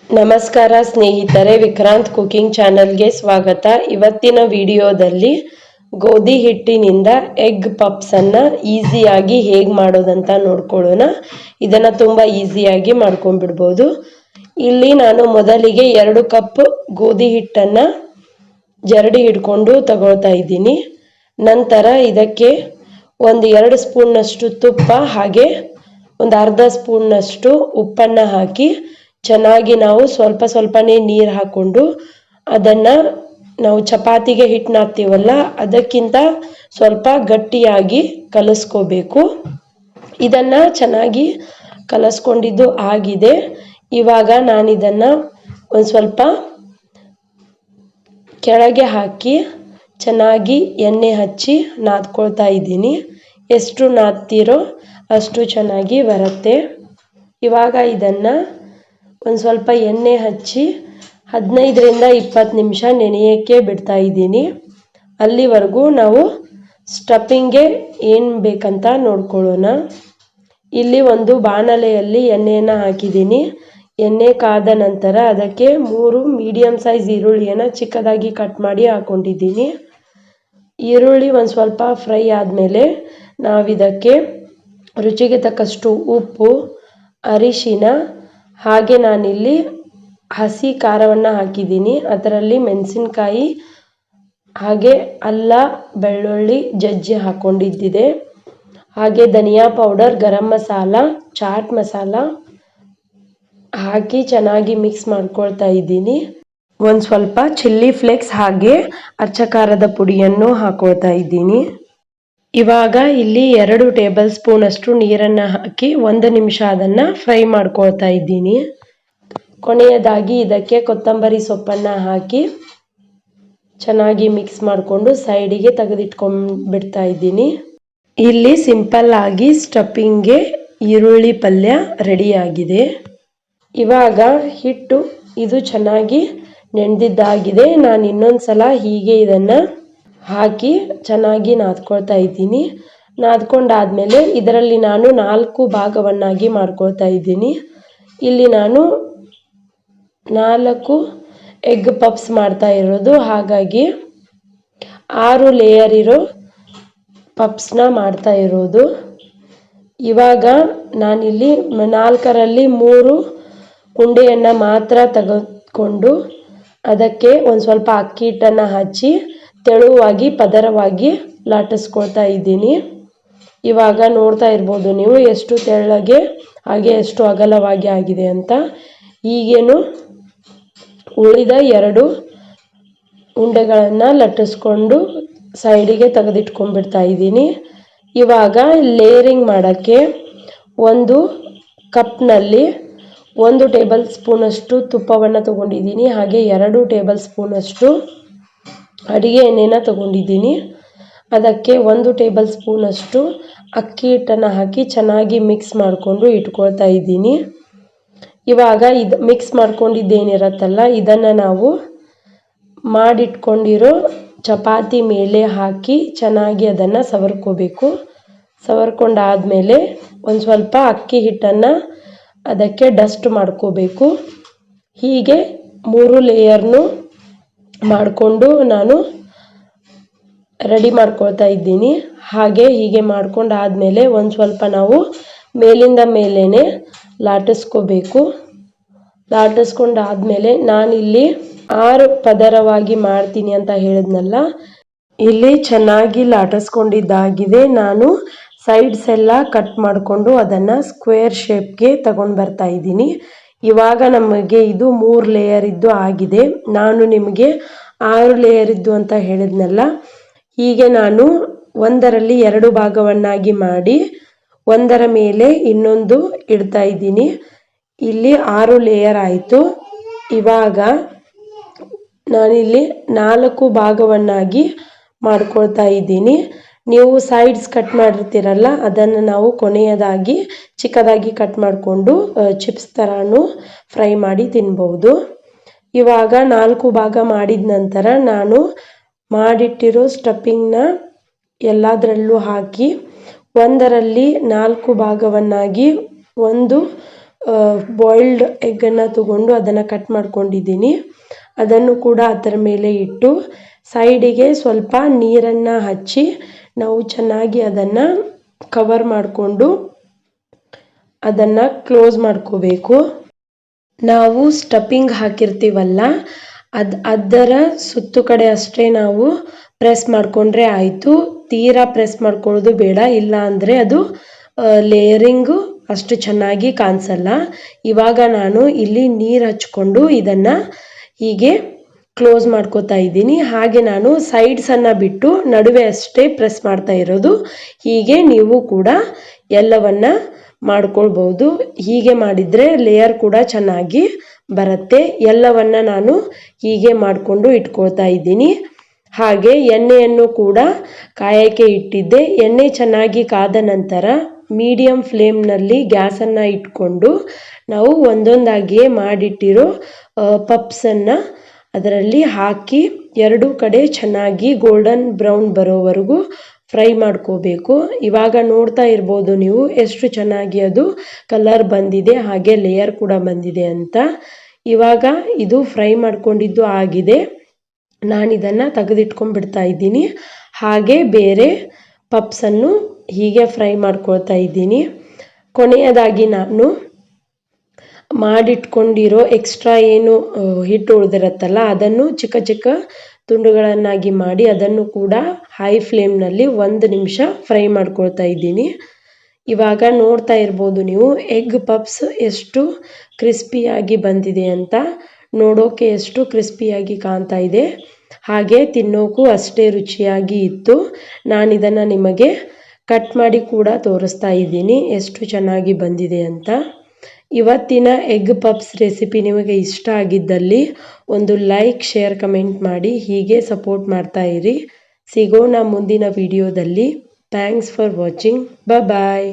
ನಮಸ್ಕಾರ ಸ್ನೇಹಿತರೆ, ವಿಕ್ರಾಂತ್ ಕುಕಿಂಗ್ ಚಾನಲ್ಗೆ ಸ್ವಾಗತ. ಇವತ್ತಿನ ವಿಡಿಯೋದಲ್ಲಿ ಗೋಧಿ ಹಿಟ್ಟಿನಿಂದ ಎಗ್ ಪಪ್ಸನ್ನು ಈಸಿಯಾಗಿ ಹೇಗೆ ಮಾಡೋದಂತ ನೋಡ್ಕೊಳ್ಳೋಣ. ಇದನ್ನು ತುಂಬ ಈಸಿಯಾಗಿ ಮಾಡ್ಕೊಂಡ್ಬಿಡ್ಬೋದು. ಇಲ್ಲಿ ನಾನು ಮೊದಲಿಗೆ 2 ಕಪ್ ಗೋಧಿ ಹಿಟ್ಟನ್ನು ಜರಡಿ ಹಿಡ್ಕೊಂಡು ತಗೊಳ್ತಾ ಇದ್ದೀನಿ. ನಂತರ ಇದಕ್ಕೆ ಒಂದು 2 ಸ್ಪೂನ್ನಷ್ಟು ತುಪ್ಪ ಹಾಗೆ ಒಂದು ಅರ್ಧ ಸ್ಪೂನ್ನಷ್ಟು ಉಪ್ಪನ್ನು ಹಾಕಿ ಚೆನ್ನಾಗಿ ನಾವು ಸ್ವಲ್ಪನೇ ನೀರು ಹಾಕ್ಕೊಂಡು ಅದನ್ನು ನಾವು ಚಪಾತಿಗೆ ಹಿಟ್ಟು ನಾದ್ತೀವಲ್ಲ ಅದಕ್ಕಿಂತ ಸ್ವಲ್ಪ ಗಟ್ಟಿಯಾಗಿ ಕಲಿಸ್ಕೋಬೇಕು. ಇದನ್ನು ಚೆನ್ನಾಗಿ ಕಲಿಸ್ಕೊಂಡಿದ್ದು ಆಗಿದೆ. ಇವಾಗ ನಾನು ಇದನ್ನು ಒಂದು ಸ್ವಲ್ಪ ಕೆಳಗೆ ಹಾಕಿ ಚೆನ್ನಾಗಿ ಎಣ್ಣೆ ಹಚ್ಚಿ ನಾದ್ಕೊಳ್ತಾ ಇದ್ದೀನಿ. ಎಷ್ಟು ನಾದ್ತೀರೋ ಅಷ್ಟು ಚೆನ್ನಾಗಿ ಬರುತ್ತೆ. ಇವಾಗ ಇದನ್ನು ಒಂದು ಸ್ವಲ್ಪ ಎಣ್ಣೆ ಹಚ್ಚಿ 15ರಿಂದ 20 ನಿಮಿಷ ನೆನೆಯೋಕ್ಕೆ ಬಿಡ್ತಾ ಇದ್ದೀನಿ. ಅಲ್ಲಿವರೆಗೂ ನಾವು ಸ್ಟಫಿಂಗ್ಗೆ ಏನು ಬೇಕಂತ ನೋಡ್ಕೊಳ್ಳೋಣ. ಇಲ್ಲಿ ಒಂದು ಬಾಣಲೆಯಲ್ಲಿ ಎಣ್ಣೆಯನ್ನು ಹಾಕಿದ್ದೀನಿ. ಎಣ್ಣೆ ಕಾದ ನಂತರ ಅದಕ್ಕೆ 3 ಮೀಡಿಯಮ್ ಸೈಜ್ ಈರುಳ್ಳಿಯನ್ನು ಚಿಕ್ಕದಾಗಿ ಕಟ್ ಮಾಡಿ ಹಾಕ್ಕೊಂಡಿದ್ದೀನಿ. ಈರುಳ್ಳಿ ಒಂದು ಸ್ವಲ್ಪ ಫ್ರೈ ಆದಮೇಲೆ ನಾವಿದಕ್ಕೆ ರುಚಿಗೆ ತಕ್ಕಷ್ಟು ಉಪ್ಪು, ಅರಿಶಿನ ಹಾಗೆ ನಾನಿಲ್ಲಿ ಹಸಿ ಖಾರವನ್ನು ಹಾಕಿದ್ದೀನಿ. ಅದರಲ್ಲಿ ಮೆಣಸಿನಕಾಯಿ ಹಾಗೆ ಅಲ್ಲ ಬೆಳ್ಳುಳ್ಳಿ ಜಜ್ಜಿ ಹಾಕ್ಕೊಂಡಿದ್ದಿದೆ. ಹಾಗೆ ಧನಿಯಾ ಪೌಡರ್, ಗರಂ ಮಸಾಲ, ಚಾಟ್ ಮಸಾಲ ಹಾಕಿ ಚೆನ್ನಾಗಿ ಮಿಕ್ಸ್ ಮಾಡ್ಕೊಳ್ತಾ ಇದ್ದೀನಿ. ಒಂದು ಸ್ವಲ್ಪ ಚಿಲ್ಲಿ ಫ್ಲೇಕ್ಸ್ ಹಾಗೆ ಅಚ್ಚ ಖಾರದ ಪುಡಿಯನ್ನು ಹಾಕ್ಕೊಳ್ತಾ ಇದ್ದೀನಿ. ಇವಾಗ ಇಲ್ಲಿ 2 ಟೇಬಲ್ ಸ್ಪೂನ್ ಅಷ್ಟು ನೀರನ್ನು ಹಾಕಿ 1 ನಿಮಿಷ ಅದನ್ನು ಫ್ರೈ ಮಾಡ್ಕೊಳ್ತಾ ಇದ್ದೀನಿ. ಕೊನೆಯದಾಗಿ ಇದಕ್ಕೆ ಕೊತ್ತಂಬರಿ ಸೊಪ್ಪನ್ನು ಹಾಕಿ ಚೆನ್ನಾಗಿ ಮಿಕ್ಸ್ ಮಾಡಿಕೊಂಡು ಸೈಡಿಗೆ ತೆಗೆದಿಟ್ಕೊಂಡ್ಬಿಡ್ತಾ ಇದ್ದೀನಿ. ಇಲ್ಲಿ ಸಿಂಪಲ್ ಆಗಿ ಸ್ಟಫಿಂಗ್ಗೆ ಈರುಳ್ಳಿ ಪಲ್ಯ ರೆಡಿಯಾಗಿದೆ. ಇವಾಗ ಹಿಟ್ಟು ಇದು ಚೆನ್ನಾಗಿ ನೆನೆದಿದ್ದಾಗಿದೆ. ನಾನು ಇನ್ನೊಂದು ಸಲ ಹೀಗೆ ಇದನ್ನು ಹಾಕಿ ಚೆನ್ನಾಗಿ ನಾದ್ಕೊಳ್ತಾ ಇದ್ದೀನಿ. ನಾದ್ಕೊಂಡಾದಮೇಲೆ ಇದರಲ್ಲಿ ನಾನು 4 ಭಾಗವನ್ನಾಗಿ ಮಾಡ್ಕೊಳ್ತಾ ಇದ್ದೀನಿ. ಇಲ್ಲಿ ನಾನು 4 ಎಗ್ ಪಪ್ಸ್ ಮಾಡ್ತಾ ಇರೋದು, ಹಾಗಾಗಿ 6 ಲೇಯರ್ ಇರೋ ಪಪ್ಸ್ನ ಮಾಡ್ತಾ ಇರೋದು. ಇವಾಗ ನಾನಿಲ್ಲಿ 4ರಲ್ಲಿ 3 ಉಂಡೆಯನ್ನು ಮಾತ್ರ ತೆಗೆದುಕೊಂಡು ಅದಕ್ಕೆ ಒಂದು ಸ್ವಲ್ಪ ಅಕ್ಕಿ ಹಿಟ್ಟನ್ನು ಹಚ್ಚಿ ತೆಳುವಾಗಿ ಪದರವಾಗಿ ಲಾಟಿಸ್ಕೊಳ್ತಾ ಇದ್ದೀನಿ. ಇವಾಗ ನೋಡ್ತಾ ಇರ್ಬೋದು ನೀವು ಎಷ್ಟು ತೆಳ್ಳಗೆ ಹಾಗೆ ಎಷ್ಟು ಅಗಲವಾಗಿ ಆಗಿದೆ ಅಂತ. ಈಗೇನು ಉಳಿದ 2 ಉಂಡೆಗಳನ್ನು ಲಟ್ಟಿಸ್ಕೊಂಡು ಸೈಡಿಗೆ ತೆಗೆದಿಟ್ಕೊಂಡ್ಬಿಡ್ತಾ ಇದ್ದೀನಿ. ಇವಾಗ ಲೇಯರಿಂಗ್ ಮಾಡೋಕ್ಕೆ ಒಂದು ಕಪ್ನಲ್ಲಿ 1 ಟೇಬಲ್ ಸ್ಪೂನಷ್ಟು ತುಪ್ಪವನ್ನು ತೊಗೊಂಡಿದ್ದೀನಿ. ಹಾಗೆ 2 ಟೇಬಲ್ ಸ್ಪೂನಷ್ಟು ಅಡುಗೆ ಎಣ್ಣೆನ ತೊಗೊಂಡಿದ್ದೀನಿ. ಅದಕ್ಕೆ 1 ಟೇಬಲ್ ಸ್ಪೂನಷ್ಟು ಅಕ್ಕಿ ಹಿಟ್ಟನ್ನು ಹಾಕಿ ಚೆನ್ನಾಗಿ ಮಿಕ್ಸ್ ಮಾಡಿಕೊಂಡು ಇಟ್ಕೊಳ್ತಾ ಇದ್ದೀನಿ. ಇವಾಗ ಇದು ಮಿಕ್ಸ್ ಮಾಡ್ಕೊಂಡಿದ್ದೇನಿರತ್ತಲ್ಲ ಇದನ್ನು ನಾವು ಮಾಡಿಟ್ಕೊಂಡಿರೋ ಚಪಾತಿ ಮೇಲೆ ಹಾಕಿ ಚೆನ್ನಾಗಿ ಅದನ್ನು ಸವರ್ಕೋಬೇಕು. ಸವರ್ಕೊಂಡಾದಮೇಲೆ ಒಂದು ಸ್ವಲ್ಪ ಅಕ್ಕಿ ಹಿಟ್ಟನ್ನು ಅದಕ್ಕೆ ಡಸ್ಟ್ ಮಾಡ್ಕೋಬೇಕು. ಹೀಗೆ 3 ಲೇಯರ್ನು ಮಾಡಿಕೊಂಡು ನಾನು ರೆಡಿ ಮಾಡ್ಕೊಳ್ತಾ ಇದ್ದೀನಿ. ಹೀಗೆ ಮಾಡ್ಕೊಂಡಾದಮೇಲೆ ಒಂದು ಸ್ವಲ್ಪ ನಾವು ಮೇಲಿಂದ ಮೇಲೇ ಲಾಟಿಸ್ಕೋಬೇಕು. ಲಾಟಿಸ್ಕೊಂಡಾದಮೇಲೆ ನಾನಿಲ್ಲಿ 6 ಪದರವಾಗಿ ಮಾಡ್ತೀನಿ ಅಂತ ಹೇಳಿದ್ನಲ್ಲ, ಇಲ್ಲಿ ಚೆನ್ನಾಗಿ ಲಾಟಿಸ್ಕೊಂಡಿದ್ದಾಗಿದೆ. ನಾನು ಸೈಡ್ಸ್ ಎಲ್ಲ ಕಟ್ ಮಾಡಿಕೊಂಡು ಅದನ್ನು ಸ್ಕ್ವೇರ್ ಶೇಪ್ಗೆ ತಗೊಂಡು ಬರ್ತಾ ಇದ್ದೀನಿ. ಇವಾಗ ನಮಗೆ ಇದು 3 ಲೇಯರ್ ಇದ್ದು ಆಗಿದೆ. ನಾನು ನಿಮಗೆ 6 ಲೇಯರ್ ಇದ್ದು ಅಂತ ಹೇಳಿದ್ನಲ್ಲ, ಹೀಗೆ ನಾನು ಒಂದರಲ್ಲಿ 2 ಭಾಗವನ್ನಾಗಿ ಮಾಡಿ ಒಂದರ ಮೇಲೆ ಇನ್ನೊಂದು ಇಡ್ತಾ ಇದ್ದೀನಿ. ಇಲ್ಲಿ 6 ಲೇಯರ್ ಆಯಿತು. ಇವಾಗ ನಾನಿಲ್ಲಿ 4 ಭಾಗವನ್ನಾಗಿ ಮಾಡ್ಕೊಳ್ತಾ ಇದ್ದೀನಿ. ನೀವು ಸೈಡ್ಸ್ ಕಟ್ ಮಾಡಿರ್ತೀರಲ್ಲ ಅದನ್ನು ನಾವು ಕೊನೆಯದಾಗಿ ಚಿಕ್ಕದಾಗಿ ಕಟ್ ಮಾಡಿಕೊಂಡು ಚಿಪ್ಸ್ ಥರನೂ ಫ್ರೈ ಮಾಡಿ ತಿನ್ಬೋದು. ಇವಾಗ 4 ಭಾಗ ಮಾಡಿದ ನಂತರ ನಾನು ಮಾಡಿಟ್ಟಿರೋ ಸ್ಟಫಿಂಗ್ನ ಎಲ್ಲದರಲ್ಲೂ ಹಾಕಿ ಒಂದರಲ್ಲಿ 4 ಭಾಗವನ್ನಾಗಿ ಒಂದು ಬಾಯ್ಲ್ಡ್ ಎಗ್ಗನ್ನು ತಗೊಂಡು ಅದನ್ನು ಕಟ್ ಮಾಡ್ಕೊಂಡಿದ್ದೀನಿ. ಅದನ್ನು ಕೂಡ ಅದರ ಮೇಲೆ ಇಟ್ಟು ಸೈಡಿಗೆ ಸ್ವಲ್ಪ ನೀರನ್ನು ಹಚ್ಚಿ ನಾವು ಚೆನ್ನಾಗಿ ಅದನ್ನು ಕವರ್ ಮಾಡಿಕೊಂಡು ಅದನ್ನು ಕ್ಲೋಸ್ ಮಾಡ್ಕೋಬೇಕು. ನಾವು ಸ್ಟಫಿಂಗ್ ಹಾಕಿರ್ತೀವಲ್ಲ ಅದರ ಸುತ್ತು ಕಡೆ ಅಷ್ಟೇ ನಾವು ಪ್ರೆಸ್ ಮಾಡಿಕೊಂಡ್ರೆ ಆಯಿತು. ತೀರಾ ಪ್ರೆಸ್ ಮಾಡ್ಕೊಳ್ಳೋದು ಬೇಡ, ಇಲ್ಲ ಅಂದರೆ ಅದು ಲೇಯರಿಂಗು ಅಷ್ಟು ಚೆನ್ನಾಗಿ ಕಾಣಿಸಲ್ಲ. ಇವಾಗ ನಾನು ಇಲ್ಲಿ ನೀರು ಹಚ್ಕೊಂಡು ಇದನ್ನು ಹೀಗೆ ಕ್ಲೋಸ್ ಮಾಡ್ಕೋತಾ ಇದ್ದೀನಿ. ಹಾಗೆ ನಾನು ಸೈಡ್ಸನ್ನು ಬಿಟ್ಟು ನಡುವೆ ಅಷ್ಟೇ ಪ್ರೆಸ್ ಮಾಡ್ತಾ ಇರೋದು. ಹೀಗೆ ನೀವು ಕೂಡ ಎಲ್ಲವನ್ನ ಮಾಡ್ಕೊಳ್ಬೋದು. ಹೀಗೆ ಮಾಡಿದರೆ ಲೇಯರ್ ಕೂಡ ಚೆನ್ನಾಗಿ ಬರುತ್ತೆ. ಎಲ್ಲವನ್ನ ನಾನು ಹೀಗೆ ಮಾಡಿಕೊಂಡು ಇಟ್ಕೊಳ್ತಾ ಇದ್ದೀನಿ. ಹಾಗೆ ಎಣ್ಣೆಯನ್ನು ಕೂಡ ಕಾಯಕ್ಕೆ ಇಟ್ಟಿದ್ದೆ. ಎಣ್ಣೆ ಚೆನ್ನಾಗಿ ಕಾದ ನಂತರ ಮೀಡಿಯಮ್ ಫ್ಲೇಮ್ನಲ್ಲಿ ಗ್ಯಾಸನ್ನು ಇಟ್ಕೊಂಡು ನಾವು ಒಂದೊಂದಾಗಿಯೇ ಮಾಡಿಟ್ಟಿರೋ ಪಪ್ಸನ್ನು ಅದರಲ್ಲಿ ಹಾಕಿ ಎರಡೂ ಕಡೆ ಚೆನ್ನಾಗಿ ಗೋಲ್ಡನ್ ಬ್ರೌನ್ ಬರೋವರೆಗೂ ಫ್ರೈ ಮಾಡ್ಕೋಬೇಕು. ಇವಾಗ ನೋಡ್ತಾ ಇರ್ಬೋದು ನೀವು ಎಷ್ಟು ಚೆನ್ನಾಗಿ ಅದು ಕಲರ್ ಬಂದಿದೆ, ಹಾಗೆ ಲೇಯರ್ ಕೂಡ ಬಂದಿದೆ ಅಂತ. ಇವಾಗ ಇದು ಫ್ರೈ ಮಾಡ್ಕೊಂಡಿದ್ದು ಆಗಿದೆ. ನಾನಿದನ್ನು ತೆಗೆದಿಟ್ಕೊಂಡ್ಬಿಡ್ತಾ ಇದ್ದೀನಿ. ಹಾಗೆ ಬೇರೆ ಪಪ್ಸನ್ನು ಹೀಗೆ ಫ್ರೈ ಮಾಡ್ಕೊಳ್ತಾ ಇದ್ದೀನಿ. ಕೊನೆಯದಾಗಿ ನಾನು ಮಾಡಿಟ್ಕೊಂಡಿರೋ ಎಕ್ಸ್ಟ್ರಾ ಏನು ಹಿಟ್ಟು ಉಳಿದಿರುತ್ತಲ್ಲ ಅದನ್ನು ಚಿಕ್ಕ ಚಿಕ್ಕ ತುಂಡುಗಳನ್ನಾಗಿ ಮಾಡಿ ಅದನ್ನು ಕೂಡ ಹೈ ಫ್ಲೇಮ್ನಲ್ಲಿ 1 ನಿಮಿಷ ಫ್ರೈ ಮಾಡ್ಕೊಳ್ತಾ ಇದ್ದೀನಿ. ಇವಾಗ ನೋಡ್ತಾ ಇರ್ಬೋದು ನೀವು ಎಗ್ ಪಪ್ಸ್ ಎಷ್ಟು ಕ್ರಿಸ್ಪಿಯಾಗಿ ಬಂದಿದೆ ಅಂತ. ನೋಡೋಕೆ ಎಷ್ಟು ಕ್ರಿಸ್ಪಿಯಾಗಿ ಕಾಣ್ತಾ ಇದೆ, ಹಾಗೆ ತಿನ್ನೋಕ್ಕೂ ಅಷ್ಟೇ ರುಚಿಯಾಗಿ ಇತ್ತು. ನಾನಿದನ್ನು ನಿಮಗೆ ಕಟ್ ಮಾಡಿ ಕೂಡ ತೋರಿಸ್ತಾ ಇದ್ದೀನಿ ಎಷ್ಟು ಚೆನ್ನಾಗಿ ಬಂದಿದೆ ಅಂತ. ಇವತ್ತಿನ ಎಗ್ ಪಪ್ಸ್ ರೆಸಿಪಿ ನಿಮಗೆ ಇಷ್ಟ ಆಗಿದ್ದಲ್ಲಿ ಒಂದು ಲೈಕ್, ಶೇರ್, ಕಮೆಂಟ್ ಮಾಡಿ. ಹೀಗೆ ಸಪೋರ್ಟ್ ಮಾಡ್ತಾ ಇರಿ. ಸಿಗೋಣ ಮುಂದಿನ ವಿಡಿಯೋದಲ್ಲಿ. Thanks for watching. ಬಾಯ್.